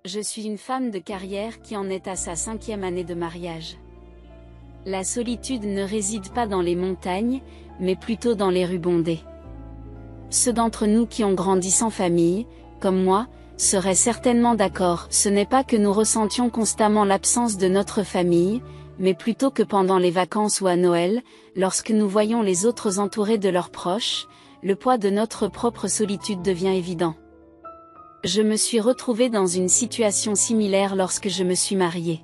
Je suis une femme de carrière qui en est à sa 5e année de mariage. La solitude ne réside pas dans les montagnes, mais plutôt dans les rues bondées. Ceux d'entre nous qui ont grandi sans famille, comme moi, seraient certainement d'accord. Ce n'est pas que nous ressentions constamment l'absence de notre famille, mais plutôt que pendant les vacances ou à Noël, lorsque nous voyons les autres entourés de leurs proches, le poids de notre propre solitude devient évident. Je me suis retrouvée dans une situation similaire lorsque je me suis mariée.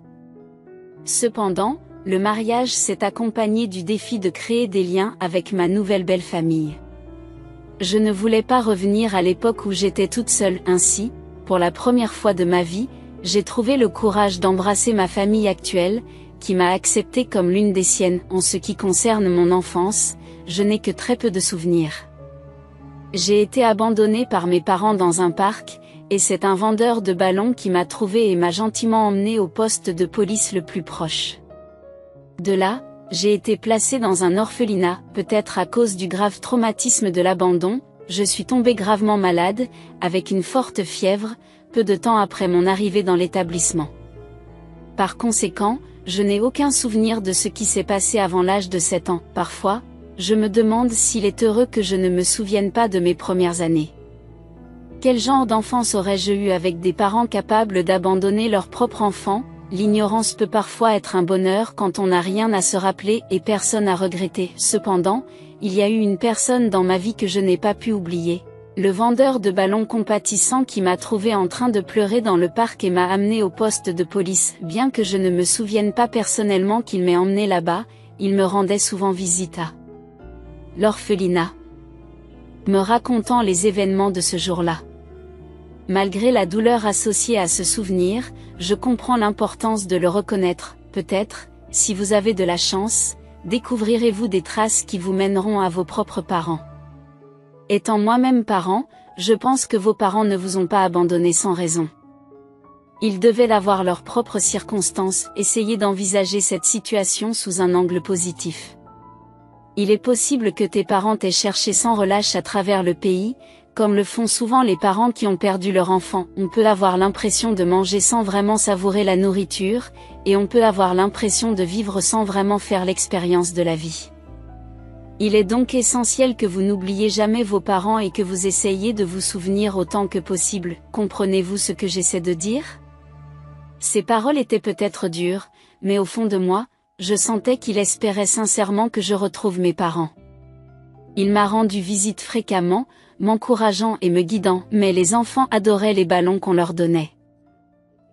Cependant, le mariage s'est accompagné du défi de créer des liens avec ma nouvelle belle famille. Je ne voulais pas revenir à l'époque où j'étais toute seule. Ainsi, pour la première fois de ma vie, j'ai trouvé le courage d'embrasser ma famille actuelle, qui m'a acceptée comme l'une des siennes. En ce qui concerne mon enfance, je n'ai que très peu de souvenirs. J'ai été abandonnée par mes parents dans un parc, et c'est un vendeur de ballons qui m'a trouvée et m'a gentiment emmenée au poste de police le plus proche. De là, j'ai été placée dans un orphelinat. Peut-être à cause du grave traumatisme de l'abandon, je suis tombée gravement malade, avec une forte fièvre, peu de temps après mon arrivée dans l'établissement. Par conséquent, je n'ai aucun souvenir de ce qui s'est passé avant l'âge de 7 ans. Parfois, je me demande s'il est heureux que je ne me souvienne pas de mes premières années. Quel genre d'enfance aurais-je eu avec des parents capables d'abandonner leur propre enfant? L'ignorance peut parfois être un bonheur quand on n'a rien à se rappeler et personne à regretter. Cependant, il y a eu une personne dans ma vie que je n'ai pas pu oublier. Le vendeur de ballons compatissant qui m'a trouvé en train de pleurer dans le parc et m'a amené au poste de police. Bien que je ne me souvienne pas personnellement qu'il m'ait emmené là-bas, il me rendait souvent visite à l'orphelinat, me racontant les événements de ce jour-là. Malgré la douleur associée à ce souvenir, je comprends l'importance de le reconnaître. Peut-être, si vous avez de la chance, découvrirez-vous des traces qui vous mèneront à vos propres parents. Étant moi-même parent, je pense que vos parents ne vous ont pas abandonné sans raison. Ils devaient avoir leurs propres circonstances. Essayez d'envisager cette situation sous un angle positif. Il est possible que tes parents t'aient cherché sans relâche à travers le pays, comme le font souvent les parents qui ont perdu leur enfant. On peut avoir l'impression de manger sans vraiment savourer la nourriture, et on peut avoir l'impression de vivre sans vraiment faire l'expérience de la vie. Il est donc essentiel que vous n'oubliez jamais vos parents et que vous essayiez de vous souvenir autant que possible. Comprenez-vous ce que j'essaie de dire? Ces paroles étaient peut-être dures, mais au fond de moi, je sentais qu'il espérait sincèrement que je retrouve mes parents. Il m'a rendu visite fréquemment, m'encourageant et me guidant, mais les enfants adoraient les ballons qu'on leur donnait.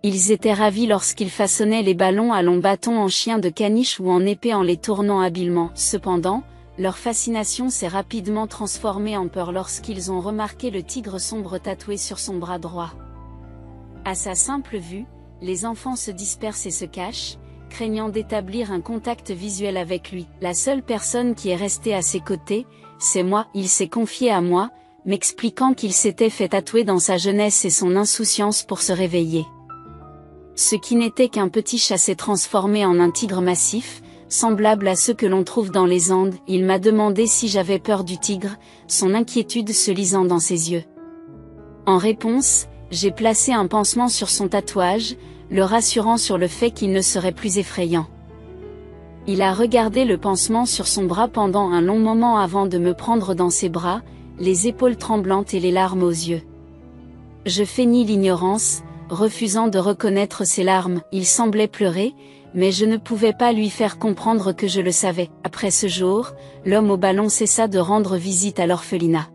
Ils étaient ravis lorsqu'ils façonnaient les ballons à longs bâtons en chien de caniche ou en épée en les tournant habilement. Cependant, leur fascination s'est rapidement transformée en peur lorsqu'ils ont remarqué le tigre sombre tatoué sur son bras droit. À sa simple vue, les enfants se dispersent et se cachent, craignant d'établir un contact visuel avec lui. La seule personne qui est restée à ses côtés, c'est moi. Il s'est confié à moi, m'expliquant qu'il s'était fait tatouer dans sa jeunesse et son insouciance pour se réveiller. Ce qui n'était qu'un petit chat s'est transformé en un tigre massif, semblable à ceux que l'on trouve dans les Andes. Il m'a demandé si j'avais peur du tigre, son inquiétude se lisant dans ses yeux. En réponse, j'ai placé un pansement sur son tatouage, le rassurant sur le fait qu'il ne serait plus effrayant. Il a regardé le pansement sur son bras pendant un long moment avant de me prendre dans ses bras, les épaules tremblantes et les larmes aux yeux. Je feignis l'ignorance, refusant de reconnaître ses larmes. Il semblait pleurer, mais je ne pouvais pas lui faire comprendre que je le savais. Après ce jour, l'homme au ballon cessa de rendre visite à l'orphelinat.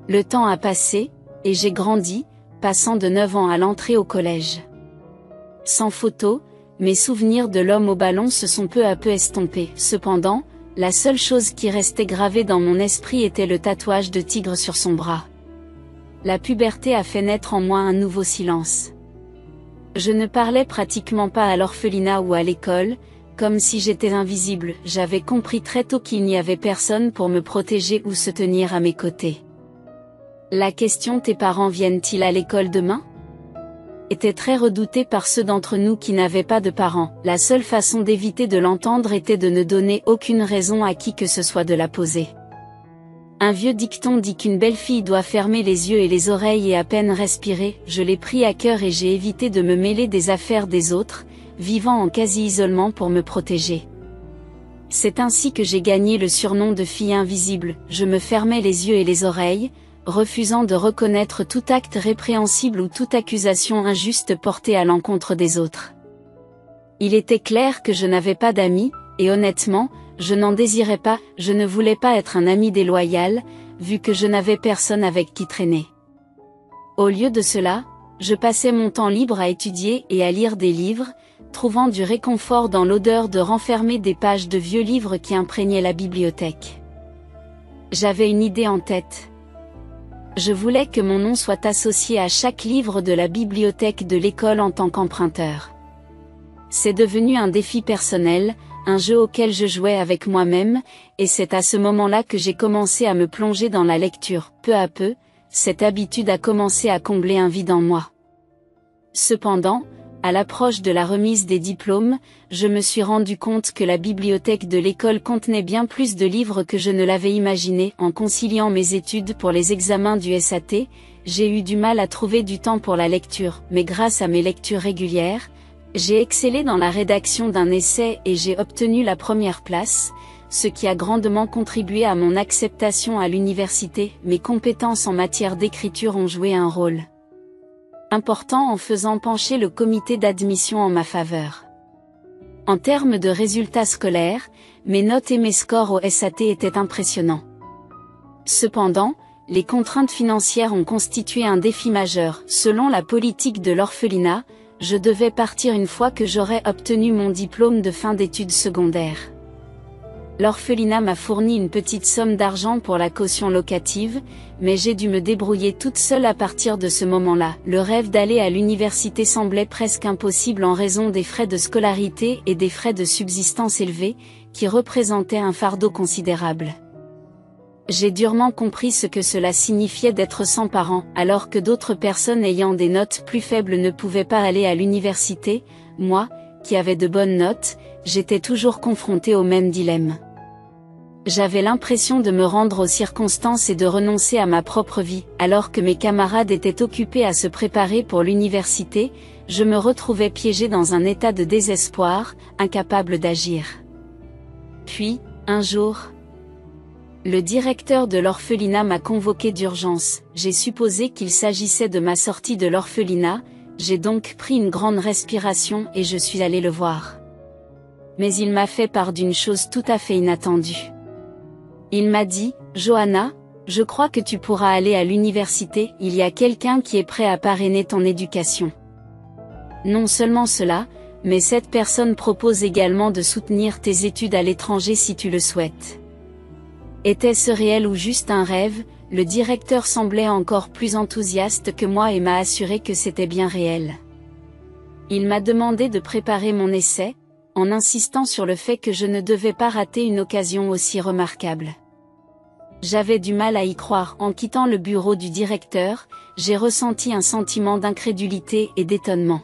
Le temps a passé, et j'ai grandi, passant de 9 ans à l'entrée au collège. Sans photo, mes souvenirs de l'homme au ballon se sont peu à peu estompés. Cependant, la seule chose qui restait gravée dans mon esprit était le tatouage de tigre sur son bras. La puberté a fait naître en moi un nouveau silence. Je ne parlais pratiquement pas à l'orphelinat ou à l'école, comme si j'étais invisible. J'avais compris très tôt qu'il n'y avait personne pour me protéger ou se tenir à mes côtés. La question tes parents viennent-ils à l'école demain? Était très redoutée par ceux d'entre nous qui n'avaient pas de parents. La seule façon d'éviter de l'entendre était de ne donner aucune raison à qui que ce soit de la poser. Un vieux dicton dit qu'une belle fille doit fermer les yeux et les oreilles et à peine respirer. Je l'ai pris à cœur et j'ai évité de me mêler des affaires des autres, vivant en quasi-isolement pour me protéger. C'est ainsi que j'ai gagné le surnom de fille invisible. Je me fermais les yeux et les oreilles, refusant de reconnaître tout acte répréhensible ou toute accusation injuste portée à l'encontre des autres. Il était clair que je n'avais pas d'amis, et honnêtement, je n'en désirais pas. Je ne voulais pas être un ami déloyal, vu que je n'avais personne avec qui traîner. Au lieu de cela, je passais mon temps libre à étudier et à lire des livres, trouvant du réconfort dans l'odeur de renfermer des pages de vieux livres qui imprégnaient la bibliothèque. J'avais une idée en tête. Je voulais que mon nom soit associé à chaque livre de la bibliothèque de l'école en tant qu'emprunteur. C'est devenu un défi personnel, un jeu auquel je jouais avec moi-même, et c'est à ce moment-là que j'ai commencé à me plonger dans la lecture. Peu à peu, cette habitude a commencé à combler un vide en moi. Cependant, à l'approche de la remise des diplômes, je me suis rendu compte que la bibliothèque de l'école contenait bien plus de livres que je ne l'avais imaginé. En conciliant mes études pour les examens du SAT, j'ai eu du mal à trouver du temps pour la lecture, mais grâce à mes lectures régulières, j'ai excellé dans la rédaction d'un essai et j'ai obtenu la première place, ce qui a grandement contribué à mon acceptation à l'université. Mes compétences en matière d'écriture ont joué un rôle important en faisant pencher le comité d'admission en ma faveur. En termes de résultats scolaires, mes notes et mes scores au SAT étaient impressionnants. Cependant, les contraintes financières ont constitué un défi majeur. Selon la politique de l'orphelinat, je devais partir une fois que j'aurais obtenu mon diplôme de fin d'études secondaires. L'orphelinat m'a fourni une petite somme d'argent pour la caution locative, mais j'ai dû me débrouiller toute seule à partir de ce moment-là. Le rêve d'aller à l'université semblait presque impossible en raison des frais de scolarité et des frais de subsistance élevés, qui représentaient un fardeau considérable. J'ai durement compris ce que cela signifiait d'être sans parents, alors que d'autres personnes ayant des notes plus faibles ne pouvaient pas aller à l'université. Moi, qui avais de bonnes notes, j'étais toujours confrontée au même dilemme. J'avais l'impression de me rendre aux circonstances et de renoncer à ma propre vie. Alors que mes camarades étaient occupés à se préparer pour l'université, je me retrouvais piégée dans un état de désespoir, incapable d'agir. Puis, un jour, le directeur de l'orphelinat m'a convoqué d'urgence. J'ai supposé qu'il s'agissait de ma sortie de l'orphelinat, j'ai donc pris une grande respiration et je suis allée le voir. Mais il m'a fait part d'une chose tout à fait inattendue. Il m'a dit, « Johanna, je crois que tu pourras aller à l'université, il y a quelqu'un qui est prêt à parrainer ton éducation. Non seulement cela, mais cette personne propose également de soutenir tes études à l'étranger si tu le souhaites. » Était-ce réel ou juste un rêve? Le directeur semblait encore plus enthousiaste que moi et m'a assuré que c'était bien réel. Il m'a demandé de préparer mon essai, en insistant sur le fait que je ne devais pas rater une occasion aussi remarquable. J'avais du mal à y croire. En quittant le bureau du directeur, j'ai ressenti un sentiment d'incrédulité et d'étonnement.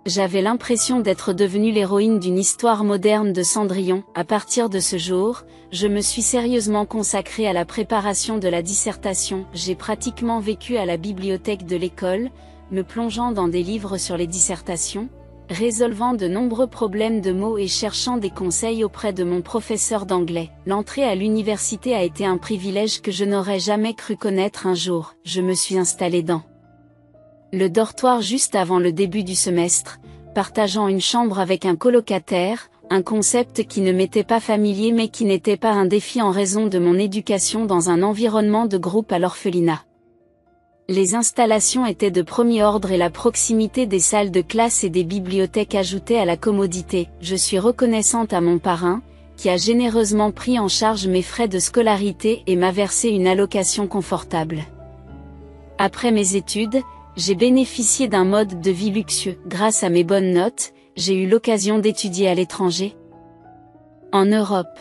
J'avais l'impression d'être devenue l'héroïne d'une histoire moderne de Cendrillon. À partir de ce jour, je me suis sérieusement consacrée à la préparation de la dissertation. J'ai pratiquement vécu à la bibliothèque de l'école, me plongeant dans des livres sur les dissertations, résolvant de nombreux problèmes de mots et cherchant des conseils auprès de mon professeur d'anglais. L'entrée à l'université a été un privilège que je n'aurais jamais cru connaître un jour. Je me suis installée dans le dortoir juste avant le début du semestre, partageant une chambre avec un colocataire, un concept qui ne m'était pas familier mais qui n'était pas un défi en raison de mon éducation dans un environnement de groupe à l'orphelinat. Les installations étaient de premier ordre et la proximité des salles de classe et des bibliothèques ajoutait à la commodité. Je suis reconnaissante à mon parrain, qui a généreusement pris en charge mes frais de scolarité et m'a versé une allocation confortable. Après mes études, j'ai bénéficié d'un mode de vie luxueux. Grâce à mes bonnes notes, j'ai eu l'occasion d'étudier à l'étranger, en Europe.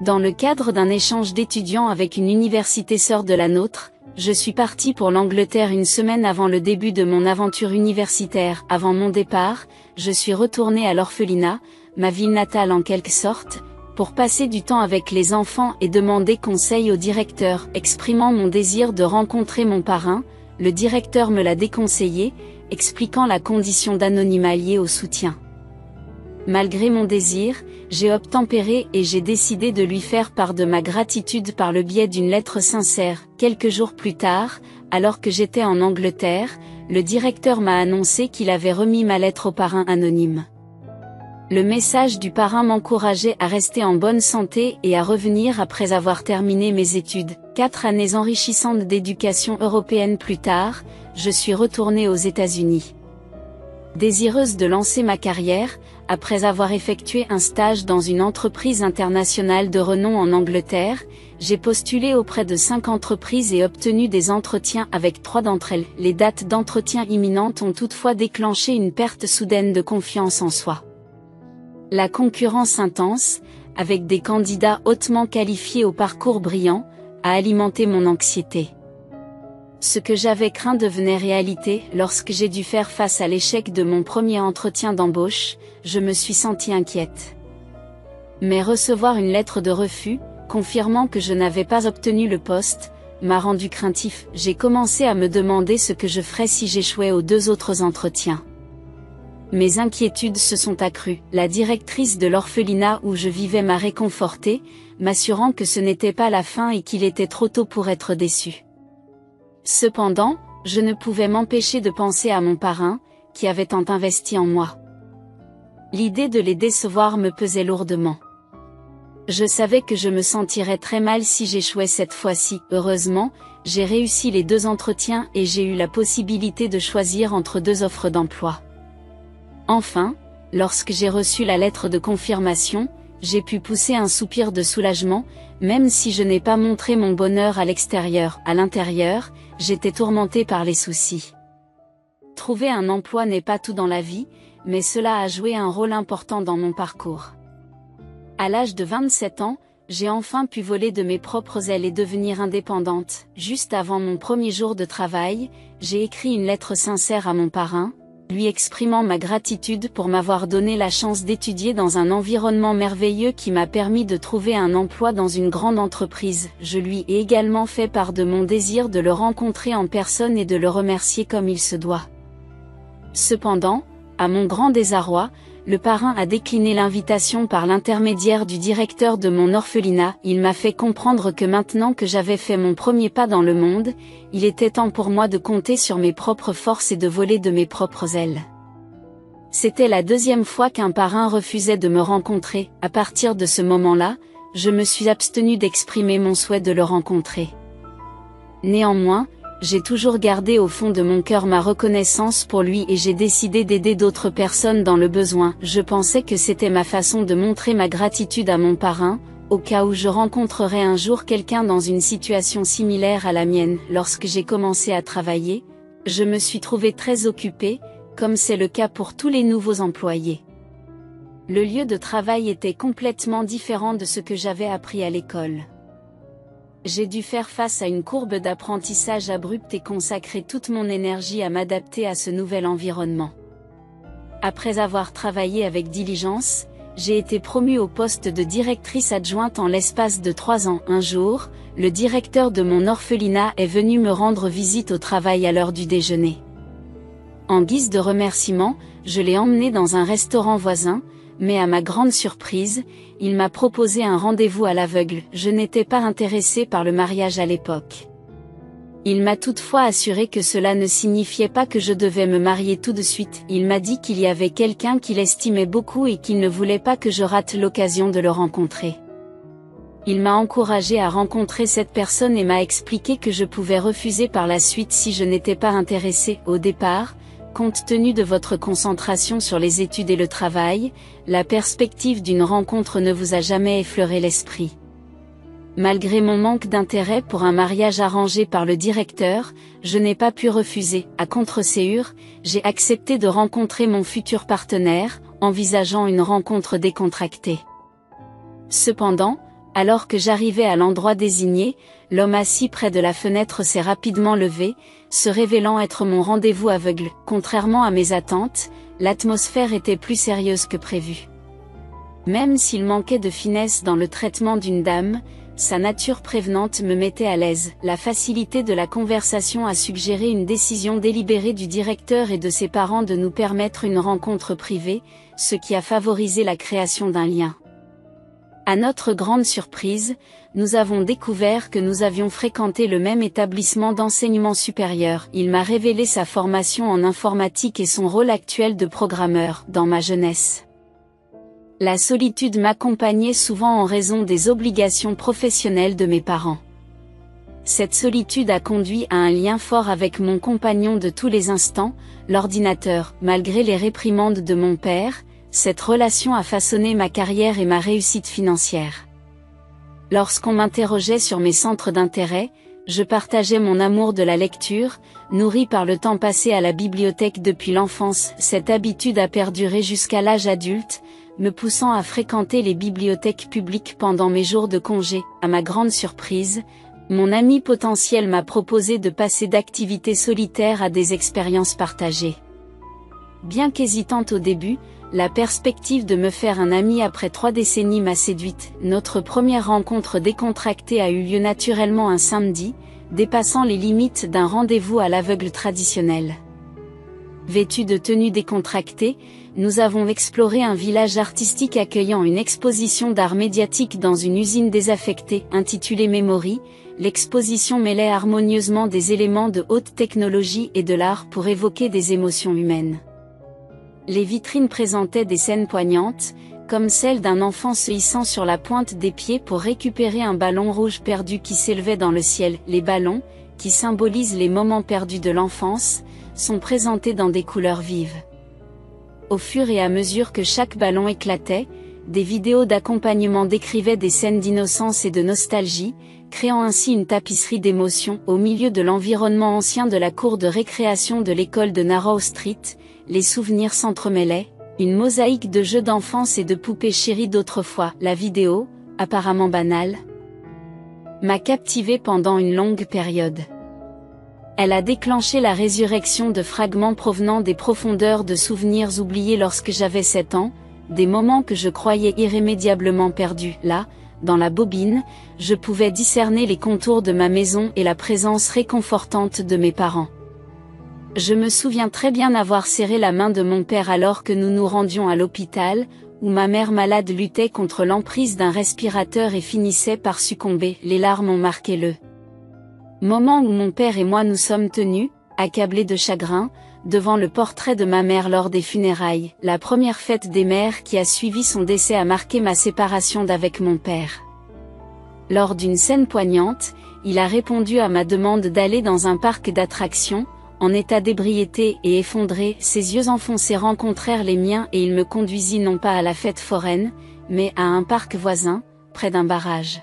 Dans le cadre d'un échange d'étudiants avec une université sœur de la nôtre, je suis partie pour l'Angleterre une semaine avant le début de mon aventure universitaire. Avant mon départ, je suis retournée à l'orphelinat, ma ville natale en quelque sorte, pour passer du temps avec les enfants et demander conseil au directeur. Exprimant mon désir de rencontrer mon parrain, le directeur me l'a déconseillé, expliquant la condition d'anonymat liée au soutien. Malgré mon désir, j'ai obtempéré et j'ai décidé de lui faire part de ma gratitude par le biais d'une lettre sincère. Quelques jours plus tard, alors que j'étais en Angleterre, le directeur m'a annoncé qu'il avait remis ma lettre au parrain anonyme. Le message du parrain m'encourageait à rester en bonne santé et à revenir après avoir terminé mes études. 4 années enrichissantes d'éducation européenne plus tard, je suis retournée aux États-Unis. Désireuse de lancer ma carrière, après avoir effectué un stage dans une entreprise internationale de renom en Angleterre, j'ai postulé auprès de 5 entreprises et obtenu des entretiens avec 3 d'entre elles. Les dates d'entretien imminentes ont toutefois déclenché une perte soudaine de confiance en soi. La concurrence intense, avec des candidats hautement qualifiés au parcours brillant, a alimenté mon anxiété. Ce que j'avais craint devenait réalité. Lorsque j'ai dû faire face à l'échec de mon premier entretien d'embauche, je me suis sentie inquiète. Mais recevoir une lettre de refus, confirmant que je n'avais pas obtenu le poste, m'a rendu craintif. J'ai commencé à me demander ce que je ferais si j'échouais aux 2 autres entretiens. Mes inquiétudes se sont accrues. La directrice de l'orphelinat où je vivais m'a réconfortée, m'assurant que ce n'était pas la fin et qu'il était trop tôt pour être déçu. Cependant, je ne pouvais m'empêcher de penser à mon parrain, qui avait tant investi en moi. L'idée de les décevoir me pesait lourdement. Je savais que je me sentirais très mal si j'échouais cette fois-ci. Heureusement, j'ai réussi les 2 entretiens et j'ai eu la possibilité de choisir entre 2 offres d'emploi. Enfin, lorsque j'ai reçu la lettre de confirmation, j'ai pu pousser un soupir de soulagement, même si je n'ai pas montré mon bonheur à l'extérieur. À l'intérieur, j'étais tourmentée par les soucis. Trouver un emploi n'est pas tout dans la vie, mais cela a joué un rôle important dans mon parcours. À l'âge de 27 ans, j'ai enfin pu voler de mes propres ailes et devenir indépendante. Juste avant mon premier jour de travail, j'ai écrit une lettre sincère à mon parrain, lui exprimant ma gratitude pour m'avoir donné la chance d'étudier dans un environnement merveilleux qui m'a permis de trouver un emploi dans une grande entreprise. Je lui ai également fait part de mon désir de le rencontrer en personne et de le remercier comme il se doit. Cependant, à mon grand désarroi, le parrain a décliné l'invitation par l'intermédiaire du directeur de mon orphelinat. Il m'a fait comprendre que maintenant que j'avais fait mon premier pas dans le monde, il était temps pour moi de compter sur mes propres forces et de voler de mes propres ailes. C'était la 2e fois qu'un parrain refusait de me rencontrer. À partir de ce moment-là, je me suis abstenue d'exprimer mon souhait de le rencontrer. Néanmoins, j'ai toujours gardé au fond de mon cœur ma reconnaissance pour lui et j'ai décidé d'aider d'autres personnes dans le besoin. Je pensais que c'était ma façon de montrer ma gratitude à mon parrain, au cas où je rencontrerais un jour quelqu'un dans une situation similaire à la mienne. Lorsque j'ai commencé à travailler, je me suis trouvée très occupée, comme c'est le cas pour tous les nouveaux employés. Le lieu de travail était complètement différent de ce que j'avais appris à l'école. J'ai dû faire face à une courbe d'apprentissage abrupte et consacrer toute mon énergie à m'adapter à ce nouvel environnement. Après avoir travaillé avec diligence, j'ai été promue au poste de directrice adjointe en l'espace de 3 ans. Un jour, le directeur de mon orphelinat est venu me rendre visite au travail à l'heure du déjeuner. En guise de remerciement, je l'ai emmené dans un restaurant voisin, mais à ma grande surprise, il m'a proposé un rendez-vous à l'aveugle. Je n'étais pas intéressée par le mariage à l'époque. Il m'a toutefois assuré que cela ne signifiait pas que je devais me marier tout de suite. Il m'a dit qu'il y avait quelqu'un qu'il estimait beaucoup et qu'il ne voulait pas que je rate l'occasion de le rencontrer. Il m'a encouragée à rencontrer cette personne et m'a expliqué que je pouvais refuser par la suite si je n'étais pas intéressée. Au départ, compte tenu de votre concentration sur les études et le travail, la perspective d'une rencontre ne vous a jamais effleuré l'esprit. Malgré mon manque d'intérêt pour un mariage arrangé par le directeur, je n'ai pas pu refuser. À contre-séure, j'ai accepté de rencontrer mon futur partenaire, envisageant une rencontre décontractée. Cependant, alors que j'arrivais à l'endroit désigné, l'homme assis près de la fenêtre s'est rapidement levé, se révélant être mon rendez-vous aveugle. Contrairement à mes attentes, l'atmosphère était plus sérieuse que prévu. Même s'il manquait de finesse dans le traitement d'une dame, sa nature prévenante me mettait à l'aise. La facilité de la conversation a suggéré une décision délibérée du directeur et de ses parents de nous permettre une rencontre privée, ce qui a favorisé la création d'un lien. À notre grande surprise, nous avons découvert que nous avions fréquenté le même établissement d'enseignement supérieur. Il m'a révélé sa formation en informatique et son rôle actuel de programmeur dans ma jeunesse. La solitude m'accompagnait souvent en raison des obligations professionnelles de mes parents. Cette solitude a conduit à un lien fort avec mon compagnon de tous les instants, l'ordinateur. Malgré les réprimandes de mon père, cette relation a façonné ma carrière et ma réussite financière. Lorsqu'on m'interrogeait sur mes centres d'intérêt, je partageais mon amour de la lecture, nourri par le temps passé à la bibliothèque depuis l'enfance. Cette habitude a perduré jusqu'à l'âge adulte, me poussant à fréquenter les bibliothèques publiques pendant mes jours de congé. À ma grande surprise, mon ami potentiel m'a proposé de passer d'activités solitaires à des expériences partagées. Bien qu'hésitante au début, la perspective de me faire un ami après 3 décennies m'a séduite. Notre première rencontre décontractée a eu lieu naturellement un samedi, dépassant les limites d'un rendez-vous à l'aveugle traditionnel. Vêtus de tenues décontractées, nous avons exploré un village artistique accueillant une exposition d'art médiatique dans une usine désaffectée, intitulée Memory. L'exposition mêlait harmonieusement des éléments de haute technologie et de l'art pour évoquer des émotions humaines. Les vitrines présentaient des scènes poignantes, comme celle d'un enfant se hissant sur la pointe des pieds pour récupérer un ballon rouge perdu qui s'élevait dans le ciel. Les ballons, qui symbolisent les moments perdus de l'enfance, sont présentés dans des couleurs vives. Au fur et à mesure que chaque ballon éclatait, des vidéos d'accompagnement décrivaient des scènes d'innocence et de nostalgie, créant ainsi une tapisserie d'émotions. Au milieu de l'environnement ancien de la cour de récréation de l'école de Narrow Street, les souvenirs s'entremêlaient, une mosaïque de jeux d'enfance et de poupées chéries d'autrefois. La vidéo, apparemment banale, m'a captivé pendant une longue période. Elle a déclenché la résurrection de fragments provenant des profondeurs de souvenirs oubliés lorsque j'avais 7 ans, des moments que je croyais irrémédiablement perdus. Là, dans la bobine, je pouvais discerner les contours de ma maison et la présence réconfortante de mes parents. Je me souviens très bien avoir serré la main de mon père alors que nous nous rendions à l'hôpital, où ma mère malade luttait contre l'emprise d'un respirateur et finissait par succomber. Les larmes ont marqué le moment où mon père et moi nous sommes tenus, accablés de chagrin, devant le portrait de ma mère lors des funérailles. La première fête des mères qui a suivi son décès a marqué ma séparation d'avec mon père. Lors d'une scène poignante, il a répondu à ma demande d'aller dans un parc d'attractions, en état d'ébriété et effondré. Ses yeux enfoncés rencontrèrent les miens et il me conduisit non pas à la fête foraine, mais à un parc voisin, près d'un barrage.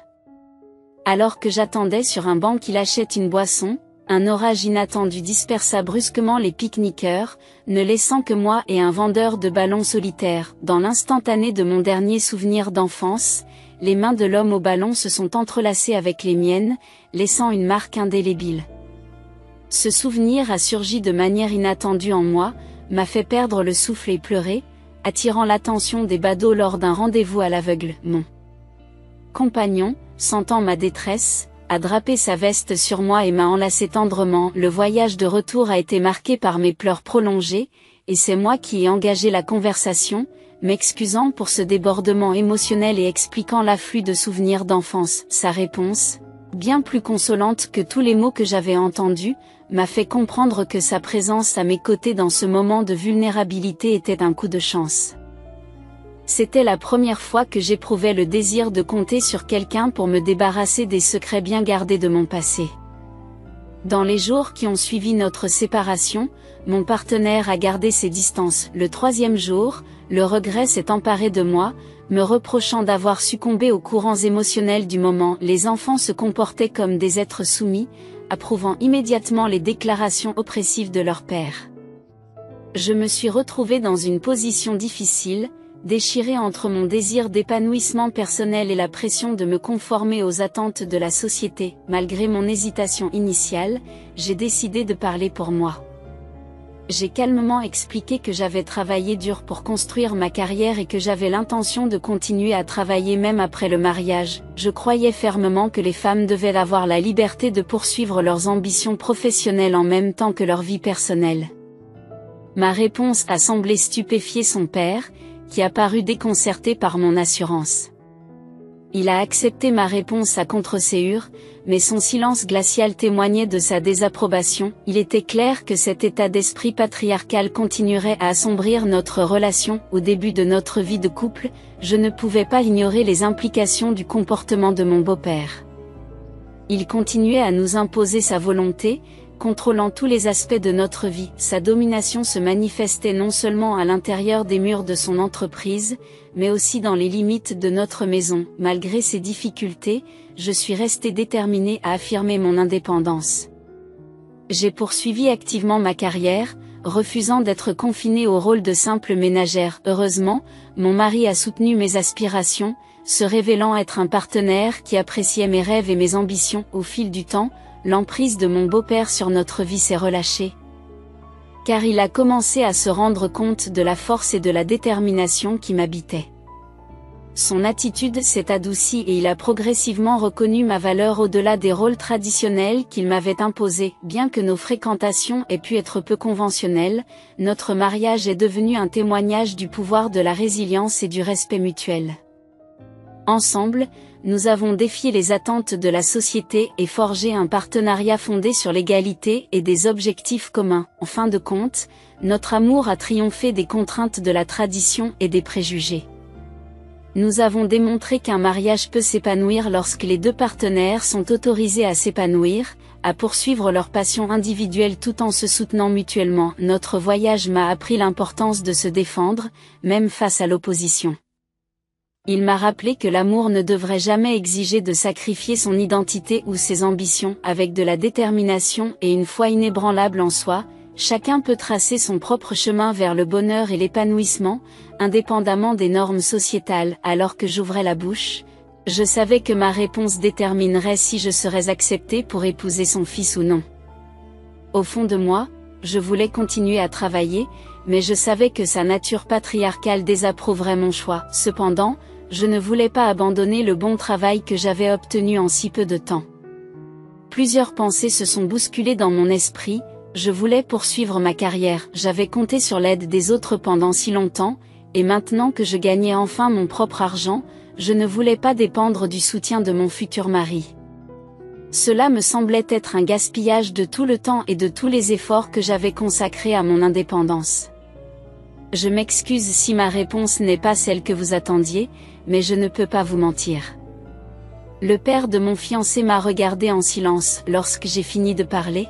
Alors que j'attendais sur un banc qu'il achète une boisson, un orage inattendu dispersa brusquement les pique-niqueurs, ne laissant que moi et un vendeur de ballons solitaires. Dans l'instantané de mon dernier souvenir d'enfance, les mains de l'homme au ballon se sont entrelacées avec les miennes, laissant une marque indélébile. Ce souvenir a surgi de manière inattendue en moi, m'a fait perdre le souffle et pleurer, attirant l'attention des badauds lors d'un rendez-vous à l'aveugle. Mon compagnon, sentant ma détresse, a drapé sa veste sur moi et m'a enlacé tendrement. Le voyage de retour a été marqué par mes pleurs prolongés, et c'est moi qui ai engagé la conversation, m'excusant pour ce débordement émotionnel et expliquant l'afflux de souvenirs d'enfance. Sa réponse, bien plus consolante que tous les mots que j'avais entendus, m'a fait comprendre que sa présence à mes côtés dans ce moment de vulnérabilité était un coup de chance. C'était la première fois que j'éprouvais le désir de compter sur quelqu'un pour me débarrasser des secrets bien gardés de mon passé. Dans les jours qui ont suivi notre séparation, mon partenaire a gardé ses distances. Le 3e jour, le regret s'est emparé de moi, me reprochant d'avoir succombé aux courants émotionnels du moment. Les enfants se comportaient comme des êtres soumis, approuvant immédiatement les déclarations oppressives de leur père. Je me suis retrouvée dans une position difficile, déchirée entre mon désir d'épanouissement personnel et la pression de me conformer aux attentes de la société. Malgré mon hésitation initiale, j'ai décidé de parler pour moi. J'ai calmement expliqué que j'avais travaillé dur pour construire ma carrière et que j'avais l'intention de continuer à travailler même après le mariage. Je croyais fermement que les femmes devaient avoir la liberté de poursuivre leurs ambitions professionnelles en même temps que leur vie personnelle. Ma réponse a semblé stupéfier son père, qui a paru déconcerté par mon assurance. Il a accepté ma réponse à contre-séhure, mais son silence glacial témoignait de sa désapprobation. Il était clair que cet état d'esprit patriarcal continuerait à assombrir notre relation. Au début de notre vie de couple, je ne pouvais pas ignorer les implications du comportement de mon beau-père. Il continuait à nous imposer sa volonté, contrôlant tous les aspects de notre vie. Sa domination se manifestait non seulement à l'intérieur des murs de son entreprise, mais aussi dans les limites de notre maison. Malgré ces difficultés, je suis restée déterminée à affirmer mon indépendance. J'ai poursuivi activement ma carrière, refusant d'être confinée au rôle de simple ménagère. Heureusement, mon mari a soutenu mes aspirations, se révélant être un partenaire qui appréciait mes rêves et mes ambitions. Au fil du temps, l'emprise de mon beau-père sur notre vie s'est relâchée. Car il a commencé à se rendre compte de la force et de la détermination qui m'habitaient. Son attitude s'est adoucie et il a progressivement reconnu ma valeur au-delà des rôles traditionnels qu'il m'avait imposés. Bien que nos fréquentations aient pu être peu conventionnelles, notre mariage est devenu un témoignage du pouvoir de la résilience et du respect mutuel. Ensemble, nous avons défié les attentes de la société et forgé un partenariat fondé sur l'égalité et des objectifs communs. En fin de compte, notre amour a triomphé des contraintes de la tradition et des préjugés. Nous avons démontré qu'un mariage peut s'épanouir lorsque les deux partenaires sont autorisés à s'épanouir, à poursuivre leur passion individuelle tout en se soutenant mutuellement. Notre voyage m'a appris l'importance de se défendre, même face à l'opposition. Il m'a rappelé que l'amour ne devrait jamais exiger de sacrifier son identité ou ses ambitions. Avec de la détermination et une foi inébranlable en soi, chacun peut tracer son propre chemin vers le bonheur et l'épanouissement, indépendamment des normes sociétales. Alors que j'ouvrais la bouche, je savais que ma réponse déterminerait si je serais acceptée pour épouser son fils ou non. Au fond de moi, je voulais continuer à travailler, mais je savais que sa nature patriarcale désapprouverait mon choix. Cependant, je ne voulais pas abandonner le bon travail que j'avais obtenu en si peu de temps. Plusieurs pensées se sont bousculées dans mon esprit. Je voulais poursuivre ma carrière, j'avais compté sur l'aide des autres pendant si longtemps, et maintenant que je gagnais enfin mon propre argent, je ne voulais pas dépendre du soutien de mon futur mari. Cela me semblait être un gaspillage de tout le temps et de tous les efforts que j'avais consacrés à mon indépendance. Je m'excuse si ma réponse n'est pas celle que vous attendiez, mais je ne peux pas vous mentir. Le père de mon fiancé m'a regardé en silence lorsque j'ai fini de parler.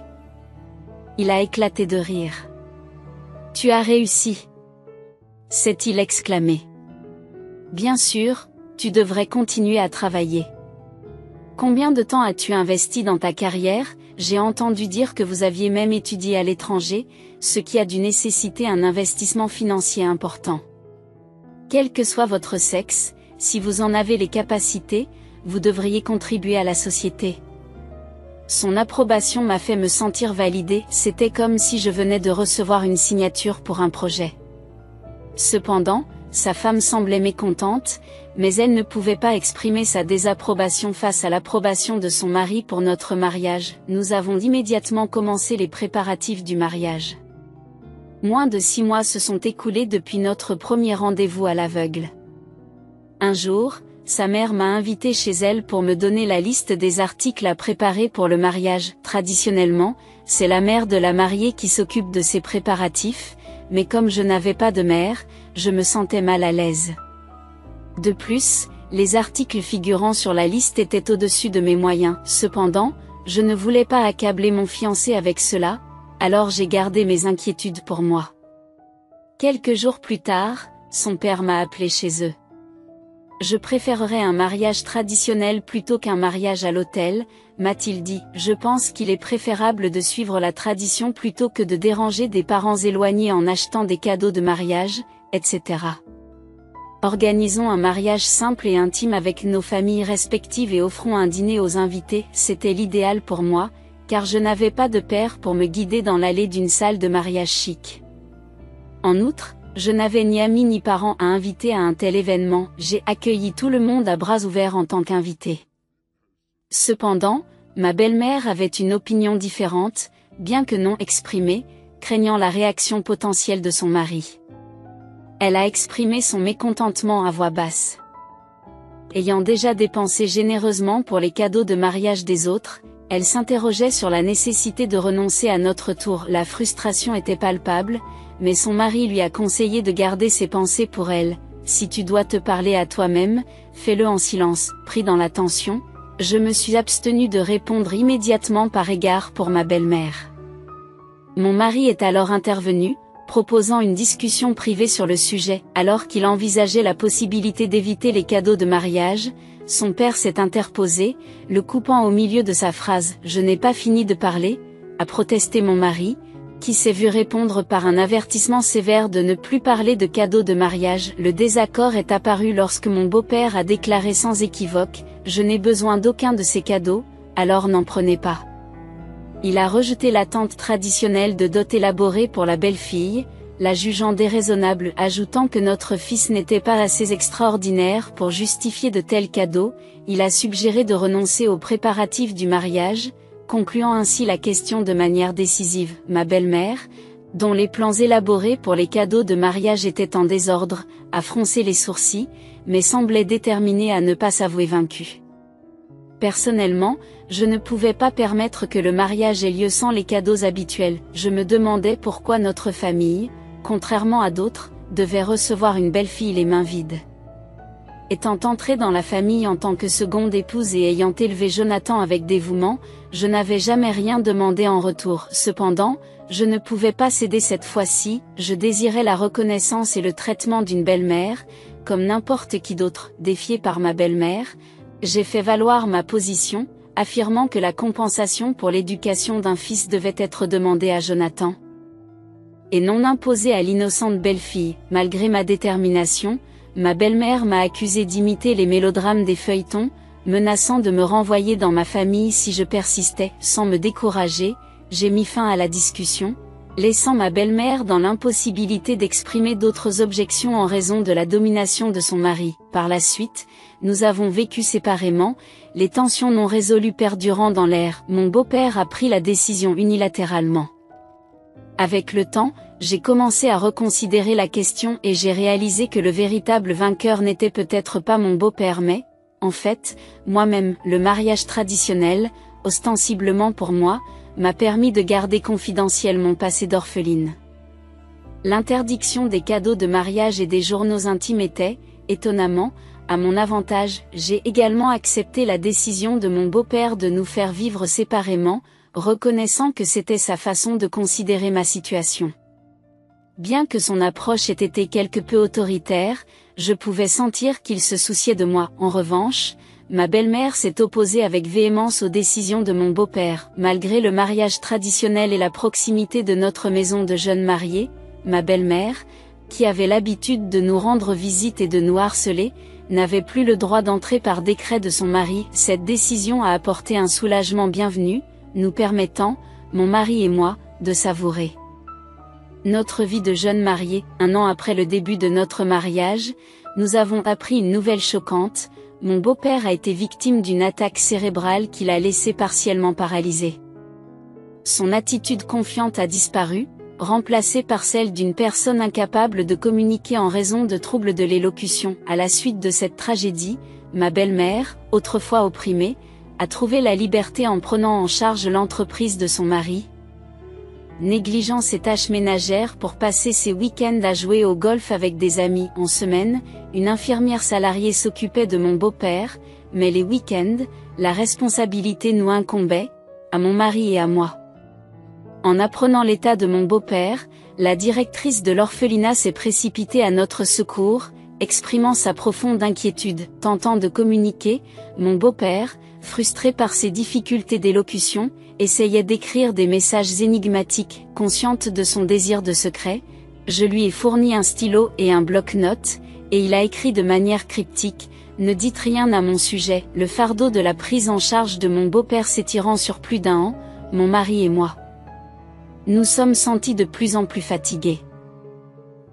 Il a éclaté de rire. « Tu as réussi !» s'est-il exclamé. « Bien sûr, tu devrais continuer à travailler. » Combien de temps as-tu investi dans ta carrière? J'ai entendu dire que vous aviez même étudié à l'étranger, ce qui a dû nécessiter un investissement financier important. Quel que soit votre sexe, si vous en avez les capacités, vous devriez contribuer à la société. Son approbation m'a fait me sentir validée, c'était comme si je venais de recevoir une signature pour un projet. Cependant, sa femme semblait mécontente, mais elle ne pouvait pas exprimer sa désapprobation face à l'approbation de son mari pour notre mariage. Nous avons immédiatement commencé les préparatifs du mariage. Moins de 6 mois se sont écoulés depuis notre premier rendez-vous à l'aveugle. Un jour, sa mère m'a invité chez elle pour me donner la liste des articles à préparer pour le mariage. Traditionnellement, c'est la mère de la mariée qui s'occupe de ces préparatifs, mais comme je n'avais pas de mère, je me sentais mal à l'aise. De plus, les articles figurant sur la liste étaient au-dessus de mes moyens. Cependant, je ne voulais pas accabler mon fiancé avec cela, alors j'ai gardé mes inquiétudes pour moi. Quelques jours plus tard, son père m'a appelé chez eux. Je préférerais un mariage traditionnel plutôt qu'un mariage à l'hôtel, m'a-t-il dit. Je pense qu'il est préférable de suivre la tradition plutôt que de déranger des parents éloignés en achetant des cadeaux de mariage, etc. Organisons un mariage simple et intime avec nos familles respectives et offrons un dîner aux invités. C'était l'idéal pour moi, car je n'avais pas de père pour me guider dans l'allée d'une salle de mariage chic. En outre, je n'avais ni amis ni parents à inviter à un tel événement, j'ai accueilli tout le monde à bras ouverts en tant qu'invité. Cependant, ma belle-mère avait une opinion différente, bien que non exprimée, craignant la réaction potentielle de son mari. Elle a exprimé son mécontentement à voix basse. Ayant déjà dépensé généreusement pour les cadeaux de mariage des autres, elle s'interrogeait sur la nécessité de renoncer à notre tour. La frustration était palpable, mais son mari lui a conseillé de garder ses pensées pour elle. Si tu dois te parler à toi-même, fais-le en silence. Pris dans la tension, je me suis abstenu de répondre immédiatement par égard pour ma belle-mère. Mon mari est alors intervenu, proposant une discussion privée sur le sujet. Alors qu'il envisageait la possibilité d'éviter les cadeaux de mariage, son père s'est interposé, le coupant au milieu de sa phrase « Je n'ai pas fini de parler », a protesté mon mari, qui s'est vu répondre par un avertissement sévère de ne plus parler de cadeaux de mariage. Le désaccord est apparu lorsque mon beau-père a déclaré sans équivoque « Je n'ai besoin d'aucun de ces cadeaux, alors n'en prenez pas ». Il a rejeté l'attente traditionnelle de dot élaborée pour la belle-fille, la jugeant déraisonnable, ajoutant que notre fils n'était pas assez extraordinaire pour justifier de tels cadeaux. Il a suggéré de renoncer aux préparatifs du mariage, concluant ainsi la question de manière décisive. Ma belle-mère, dont les plans élaborés pour les cadeaux de mariage étaient en désordre, a froncé les sourcils, mais semblait déterminée à ne pas s'avouer vaincue. Personnellement, je ne pouvais pas permettre que le mariage ait lieu sans les cadeaux habituels. Je me demandais pourquoi notre famille, contrairement à d'autres, devait recevoir une belle-fille les mains vides. Étant entrée dans la famille en tant que seconde épouse et ayant élevé Jonathan avec dévouement, je n'avais jamais rien demandé en retour. Cependant, je ne pouvais pas céder cette fois-ci, je désirais la reconnaissance et le traitement d'une belle-mère, comme n'importe qui d'autre. Défiée par ma belle-mère, j'ai fait valoir ma position, affirmant que la compensation pour l'éducation d'un fils devait être demandée à Jonathan, et non imposée à l'innocente belle-fille. Malgré ma détermination, ma belle-mère m'a accusé d'imiter les mélodrames des feuilletons, menaçant de me renvoyer dans ma famille si je persistais. Sans me décourager, j'ai mis fin à la discussion, laissant ma belle-mère dans l'impossibilité d'exprimer d'autres objections en raison de la domination de son mari. Par la suite, nous avons vécu séparément, les tensions non résolues perdurant dans l'air. Mon beau-père a pris la décision unilatéralement. Avec le temps, j'ai commencé à reconsidérer la question et j'ai réalisé que le véritable vainqueur n'était peut-être pas mon beau-père mais, en fait, moi-même. Le mariage traditionnel, ostensiblement pour moi, m'a permis de garder confidentiel mon passé d'orpheline. L'interdiction des cadeaux de mariage et des journaux intimes était, étonnamment, à mon avantage. J'ai également accepté la décision de mon beau-père de nous faire vivre séparément, reconnaissant que c'était sa façon de considérer ma situation. Bien que son approche ait été quelque peu autoritaire, je pouvais sentir qu'il se souciait de moi. En revanche, ma belle-mère s'est opposée avec véhémence aux décisions de mon beau-père. Malgré le mariage traditionnel et la proximité de notre maison de jeunes mariés, ma belle-mère, qui avait l'habitude de nous rendre visite et de nous harceler, n'avait plus le droit d'entrer par décret de son mari. Cette décision a apporté un soulagement bienvenu, nous permettant, mon mari et moi, de savourer notre vie de jeunes mariés. 1 an après le début de notre mariage, nous avons appris une nouvelle choquante: mon beau-père a été victime d'une attaque cérébrale qui l'a laissé partiellement paralysé. Son attitude confiante a disparu, remplacée par celle d'une personne incapable de communiquer en raison de troubles de l'élocution. À la suite de cette tragédie, ma belle-mère, autrefois opprimée, a trouvé la liberté en prenant en charge l'entreprise de son mari, négligeant ses tâches ménagères pour passer ses week-ends à jouer au golf avec des amis. En semaine, une infirmière salariée s'occupait de mon beau-père, mais les week-ends, la responsabilité nous incombait, à mon mari et à moi. En apprenant l'état de mon beau-père, la directrice de l'orphelinat s'est précipitée à notre secours, exprimant sa profonde inquiétude. Tentant de communiquer, mon beau-père, frustré par ses difficultés d'élocution, essayait d'écrire des messages énigmatiques. Consciente de son désir de secret, je lui ai fourni un stylo et un bloc-notes, et il a écrit de manière cryptique: « Ne dites rien à mon sujet. » Le fardeau de la prise en charge de mon beau-père s'étirant sur plus d'1 an, mon mari et moi. Nous sommes sentis de plus en plus fatigués.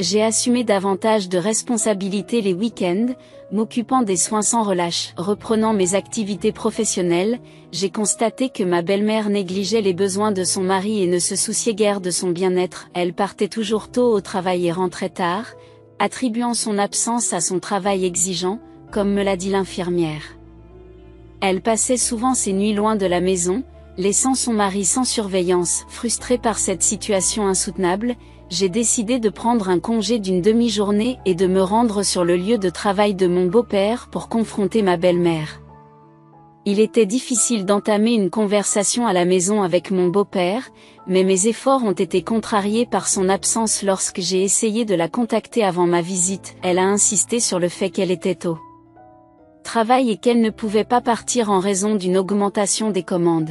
J'ai assumé davantage de responsabilités les week-ends, m'occupant des soins sans relâche. Reprenant mes activités professionnelles, j'ai constaté que ma belle-mère négligeait les besoins de son mari et ne se souciait guère de son bien-être. Elle partait toujours tôt au travail et rentrait tard, attribuant son absence à son travail exigeant, comme me l'a dit l'infirmière. Elle passait souvent ses nuits loin de la maison, laissant son mari sans surveillance. Frustré par cette situation insoutenable, j'ai décidé de prendre un congé d'une demi-journée et de me rendre sur le lieu de travail de mon beau-père pour confronter ma belle-mère. Il était difficile d'entamer une conversation à la maison avec mon beau-père, mais mes efforts ont été contrariés par son absence lorsque j'ai essayé de la contacter avant ma visite. Elle a insisté sur le fait qu'elle était au travail et qu'elle ne pouvait pas partir en raison d'une augmentation des commandes.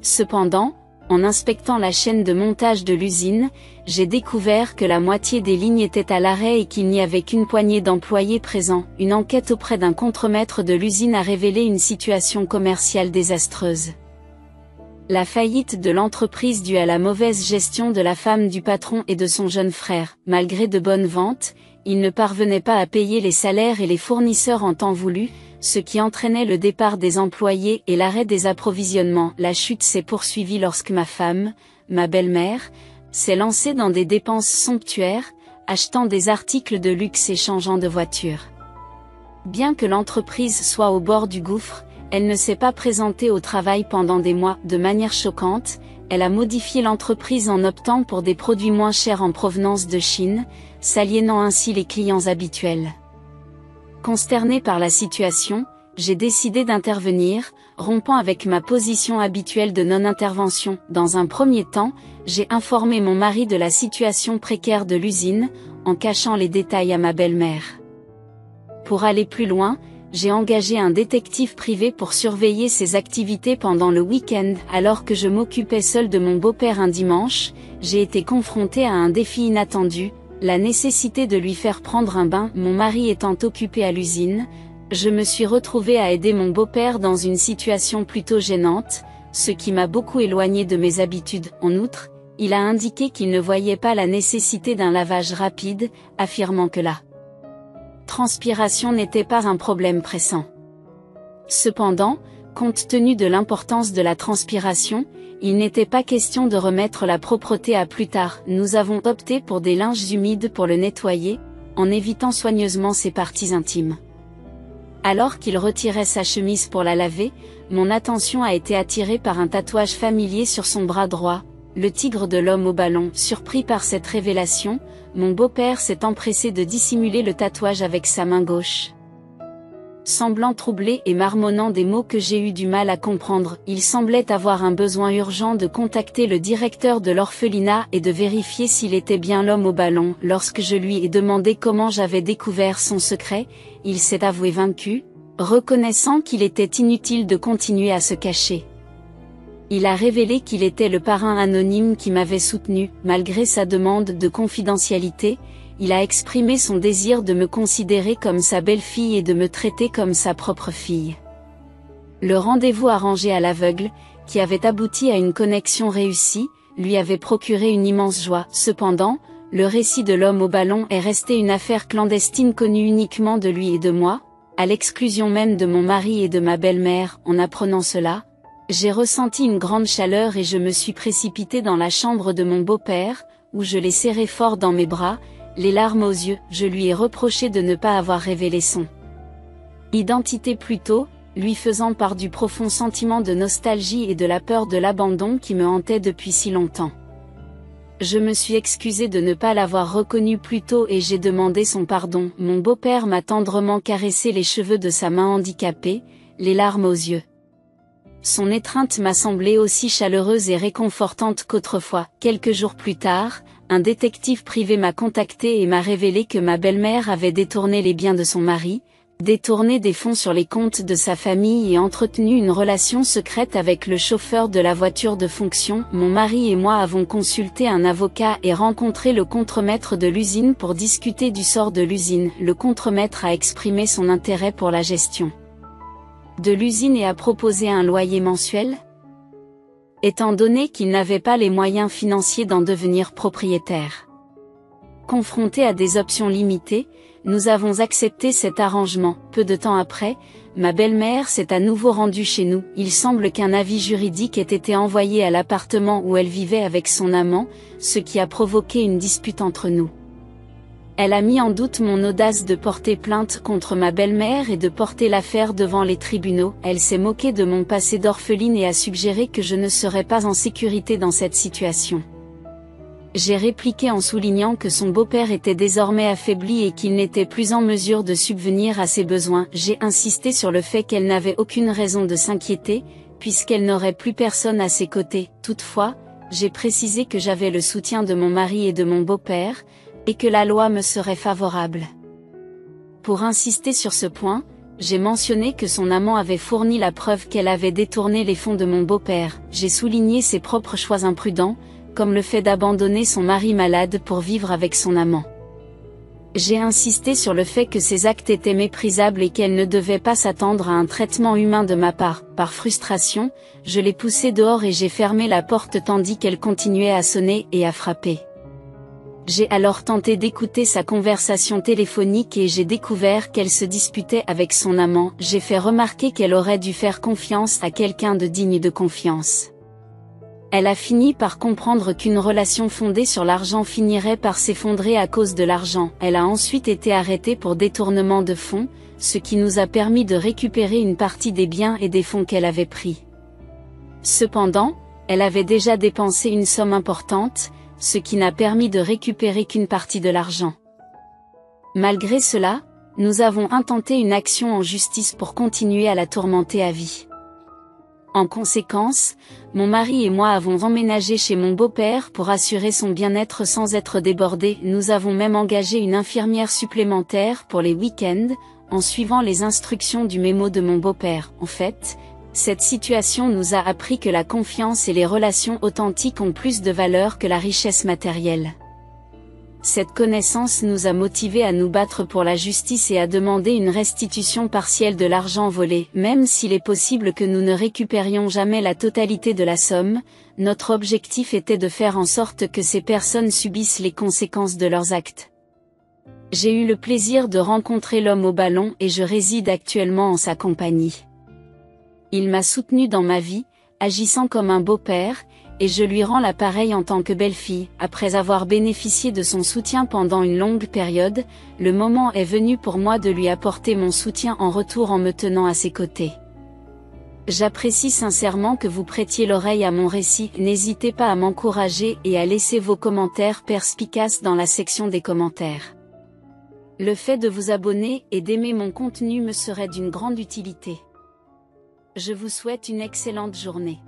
Cependant, en inspectant la chaîne de montage de l'usine, j'ai découvert que la moitié des lignes étaient à l'arrêt et qu'il n'y avait qu'une poignée d'employés présents. Une enquête auprès d'un contremaître de l'usine a révélé une situation commerciale désastreuse. La faillite de l'entreprise due à la mauvaise gestion de la femme du patron et de son jeune frère. Malgré de bonnes ventes, ils ne parvenaient pas à payer les salaires et les fournisseurs en temps voulu, ce qui entraînait le départ des employés et l'arrêt des approvisionnements. La chute s'est poursuivie lorsque ma femme, ma belle-mère, s'est lancée dans des dépenses somptuaires, achetant des articles de luxe et changeant de voiture. Bien que l'entreprise soit au bord du gouffre, elle ne s'est pas présentée au travail pendant des mois. De manière choquante, elle a modifié l'entreprise en optant pour des produits moins chers en provenance de Chine, s'aliénant ainsi les clients habituels. Consterné par la situation, j'ai décidé d'intervenir, rompant avec ma position habituelle de non-intervention. Dans un premier temps, j'ai informé mon mari de la situation précaire de l'usine, en cachant les détails à ma belle-mère. Pour aller plus loin, j'ai engagé un détective privé pour surveiller ses activités pendant le week-end. Alors que je m'occupais seule de mon beau-père un dimanche, j'ai été confrontée à un défi inattendu, la nécessité de lui faire prendre un bain. Mon mari étant occupé à l'usine, je me suis retrouvée à aider mon beau-père dans une situation plutôt gênante, ce qui m'a beaucoup éloignée de mes habitudes. En outre, il a indiqué qu'il ne voyait pas la nécessité d'un lavage rapide, affirmant que la transpiration n'était pas un problème pressant. Cependant, compte tenu de l'importance de la transpiration, il n'était pas question de remettre la propreté à plus tard. Nous avons opté pour des linges humides pour le nettoyer, en évitant soigneusement ses parties intimes. Alors qu'il retirait sa chemise pour la laver, mon attention a été attirée par un tatouage familier sur son bras droit, le tigre de l'homme au ballon. Surpris par cette révélation, mon beau-père s'est empressé de dissimuler le tatouage avec sa main gauche. Semblant troublé et marmonnant des mots que j'ai eu du mal à comprendre, il semblait avoir un besoin urgent de contacter le directeur de l'orphelinat et de vérifier s'il était bien l'homme au ballon. Lorsque je lui ai demandé comment j'avais découvert son secret, il s'est avoué vaincu, reconnaissant qu'il était inutile de continuer à se cacher. Il a révélé qu'il était le parrain anonyme qui m'avait soutenu. Malgré sa demande de confidentialité, il a exprimé son désir de me considérer comme sa belle-fille et de me traiter comme sa propre fille. Le rendez-vous arrangé à l'aveugle, qui avait abouti à une connexion réussie, lui avait procuré une immense joie. Cependant, le récit de l'homme au ballon est resté une affaire clandestine connue uniquement de lui et de moi, à l'exclusion même de mon mari et de ma belle-mère. En apprenant cela, j'ai ressenti une grande chaleur et je me suis précipitée dans la chambre de mon beau-père, où je l'ai serré fort dans mes bras, les larmes aux yeux. Je lui ai reproché de ne pas avoir révélé son identité plus tôt, lui faisant part du profond sentiment de nostalgie et de la peur de l'abandon qui me hantait depuis si longtemps. Je me suis excusée de ne pas l'avoir reconnu plus tôt et j'ai demandé son pardon. Mon beau-père m'a tendrement caressé les cheveux de sa main handicapée, les larmes aux yeux. Son étreinte m'a semblé aussi chaleureuse et réconfortante qu'autrefois. Quelques jours plus tard, un détective privé m'a contacté et m'a révélé que ma belle-mère avait détourné les biens de son mari, détourné des fonds sur les comptes de sa famille et entretenu une relation secrète avec le chauffeur de la voiture de fonction. Mon mari et moi avons consulté un avocat et rencontré le contremaître de l'usine pour discuter du sort de l'usine. Le contremaître a exprimé son intérêt pour la gestion de l'usine et a proposé un loyer mensuel étant donné qu'il n'avait pas les moyens financiers d'en devenir propriétaire. Confrontés à des options limitées, nous avons accepté cet arrangement. Peu de temps après, ma belle-mère s'est à nouveau rendue chez nous. Il semble qu'un avis juridique ait été envoyé à l'appartement où elle vivait avec son amant, ce qui a provoqué une dispute entre nous. Elle a mis en doute mon audace de porter plainte contre ma belle-mère et de porter l'affaire devant les tribunaux. Elle s'est moquée de mon passé d'orpheline et a suggéré que je ne serais pas en sécurité dans cette situation. J'ai répliqué en soulignant que son beau-père était désormais affaibli et qu'il n'était plus en mesure de subvenir à ses besoins. J'ai insisté sur le fait qu'elle n'avait aucune raison de s'inquiéter, puisqu'elle n'aurait plus personne à ses côtés. Toutefois, j'ai précisé que j'avais le soutien de mon mari et de mon beau-père, et que la loi me serait favorable. Pour insister sur ce point, j'ai mentionné que son amant avait fourni la preuve qu'elle avait détourné les fonds de mon beau-père. J'ai souligné ses propres choix imprudents, comme le fait d'abandonner son mari malade pour vivre avec son amant. J'ai insisté sur le fait que ces actes étaient méprisables et qu'elle ne devait pas s'attendre à un traitement humain de ma part. Par frustration, je l'ai poussée dehors et j'ai fermé la porte tandis qu'elle continuait à sonner et à frapper. J'ai alors tenté d'écouter sa conversation téléphonique et j'ai découvert qu'elle se disputait avec son amant. J'ai fait remarquer qu'elle aurait dû faire confiance à quelqu'un de digne de confiance. Elle a fini par comprendre qu'une relation fondée sur l'argent finirait par s'effondrer à cause de l'argent. Elle a ensuite été arrêtée pour détournement de fonds, ce qui nous a permis de récupérer une partie des biens et des fonds qu'elle avait pris. Cependant, elle avait déjà dépensé une somme importante, ce qui n'a permis de récupérer qu'une partie de l'argent. Malgré cela, nous avons intenté une action en justice pour continuer à la tourmenter à vie. En conséquence, mon mari et moi avons emménagé chez mon beau-père pour assurer son bien-être sans être débordés. Nous avons même engagé une infirmière supplémentaire pour les week-ends, en suivant les instructions du mémo de mon beau-père. En fait, cette situation nous a appris que la confiance et les relations authentiques ont plus de valeur que la richesse matérielle. Cette connaissance nous a motivés à nous battre pour la justice et à demander une restitution partielle de l'argent volé. Même s'il est possible que nous ne récupérions jamais la totalité de la somme, notre objectif était de faire en sorte que ces personnes subissent les conséquences de leurs actes. J'ai eu le plaisir de rencontrer l'homme au ballon et je réside actuellement en sa compagnie. Il m'a soutenu dans ma vie, agissant comme un beau-père, et je lui rends l'appareil en tant que belle-fille. Après avoir bénéficié de son soutien pendant une longue période, le moment est venu pour moi de lui apporter mon soutien en retour en me tenant à ses côtés. J'apprécie sincèrement que vous prêtiez l'oreille à mon récit. N'hésitez pas à m'encourager et à laisser vos commentaires perspicaces dans la section des commentaires. Le fait de vous abonner et d'aimer mon contenu me serait d'une grande utilité. Je vous souhaite une excellente journée.